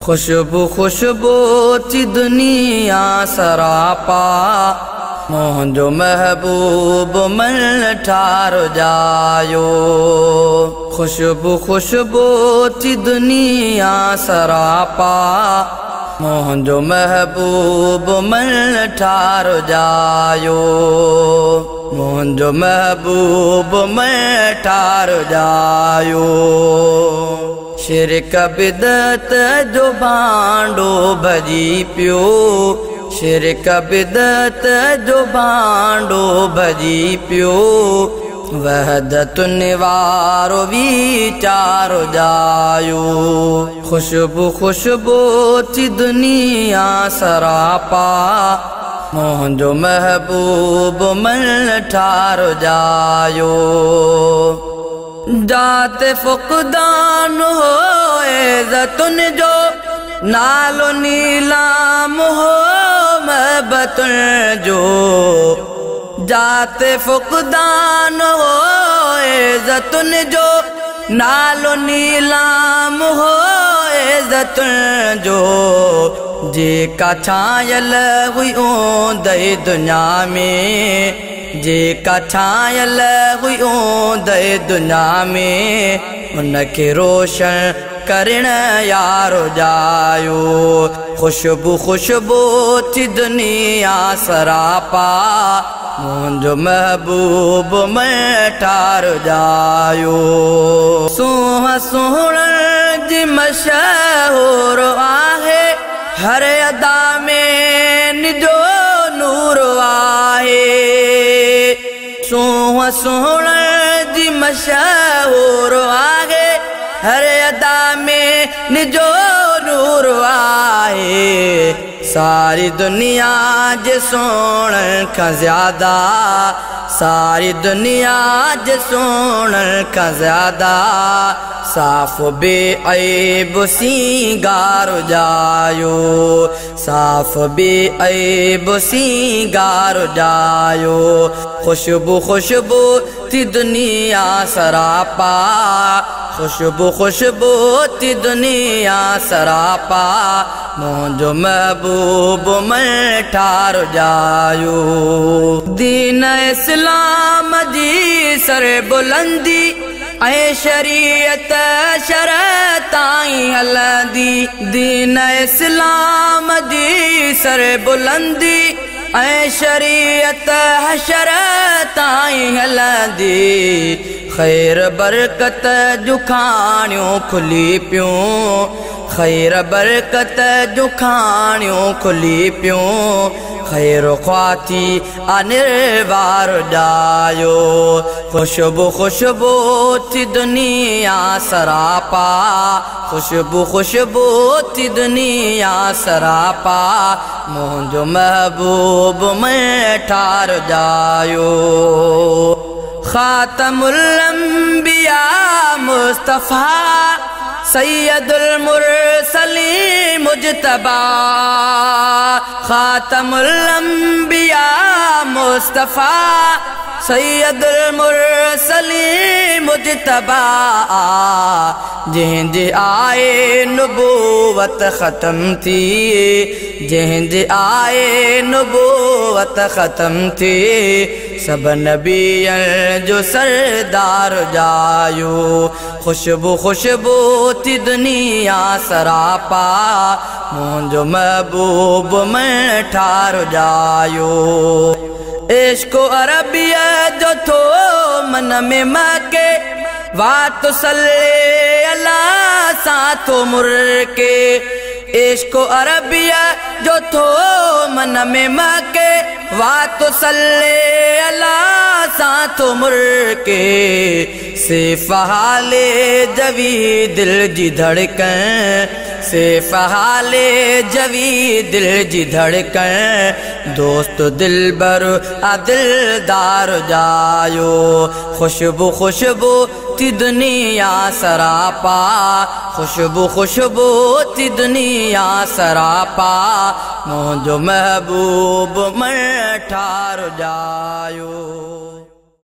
खुशबू खुशबू थी दुनिया सरापा मुंहिंजो महबूब मन ठारो जायो खुशबू खुशबू थी दुनिया सरापा मुंहिंजो महबूब मन ठारो जायो मुंहिंजो महबूब मन ठारो जायो शिरक बिदत जो भांडो भजी पियो शिरक बिदत जो भांडो भजी पियो वहदत निवारो वीचारो जायो खुशबू खुशबू थी दुनिया सरापा मुंहिंजो महबूब मन ठारो जायो जाते फुक़दान होए ज़तुन जो नालो नीलाम हो महबतुन जो जाते फुक़दान होए ज़तुन जो नालो नीलाम होए ज़तुन जो जेका छायल हुई ऊंदे दुनिया में जेका छायल हुई ऊंदे दुनिया में उनखे रोशन करण यारो जायो खुशबू खुशबू थी दुनिया सरापा मुंहिंजो महबूब में ठारो जायो सुहा सुहण जी मशहूर आहे हर अदा में निजो नूर आहे सुहा सुहण जी मशहूर आहे हर अदा में निजो नूर आहे सारी दुनिया जे सोहण खां ज़्यादा सारी दुनिया जे सोहण खां ज़्यादा साफ़ बेअब सिंगार जायो साफ़ बेअब सिंगार जायो खुशबू खुशबू थी दुनिया सरापा खुशबू खुशबू थी दुनिया सरापा मुंहिंजो महबूब में ठारो जायो दीन इस्लाम जी सर बुलंदी ऐं शरीयत शरअ ताईं हलंदी दीन इस्लाम जी सर बुलंदी ऐं शरीयत शरअ ताईं हलंदी खैर बरकत जूं खाणियूं खुली पियूं खैर बरकत जूं खाणियूं खुली पियूं खैर ख्वाती अनिर्वार जायो खुशबू खुशबू थी दुनिया सरापा खुशबू खुशबू थी दुनिया सरापा मुंहिंजो महबूब में ठारो जायो खातमुल अंबिया मुस्तफा सैयदुल मुरसलीन मुजतबा खातमुल अंबिया मुस्तफा सैयदुल मुरसलीन मुजतबा जंहिंजे आए नबूवत ख़त्म थी जंहिंजे आए नबूवत ख़त्म थी सब नबियन जो सरदार जायो खुशबू खुशबू थी दुनिया सरापा मुंहिंजो महबूब में ठारो जायो इश्क़ अरबिया जो थो मन में महके वात सल्ले अला साथो मुरके इश्क़ अरबिया जो थो मन में महके वात सल्ले अला साथो मुरके सिर्फ़ हाले जवी दिल जी धड़कन सिर्फ़ हाले जवी दिल जी धड़कन दोस्त दिलबर आ दिलदार जायो खुशबू खुशबू थी दुनिया सरापा खुशबू खुशबू थी दुनिया सरापा मुंहिंजो महबूब में ठारो जायो।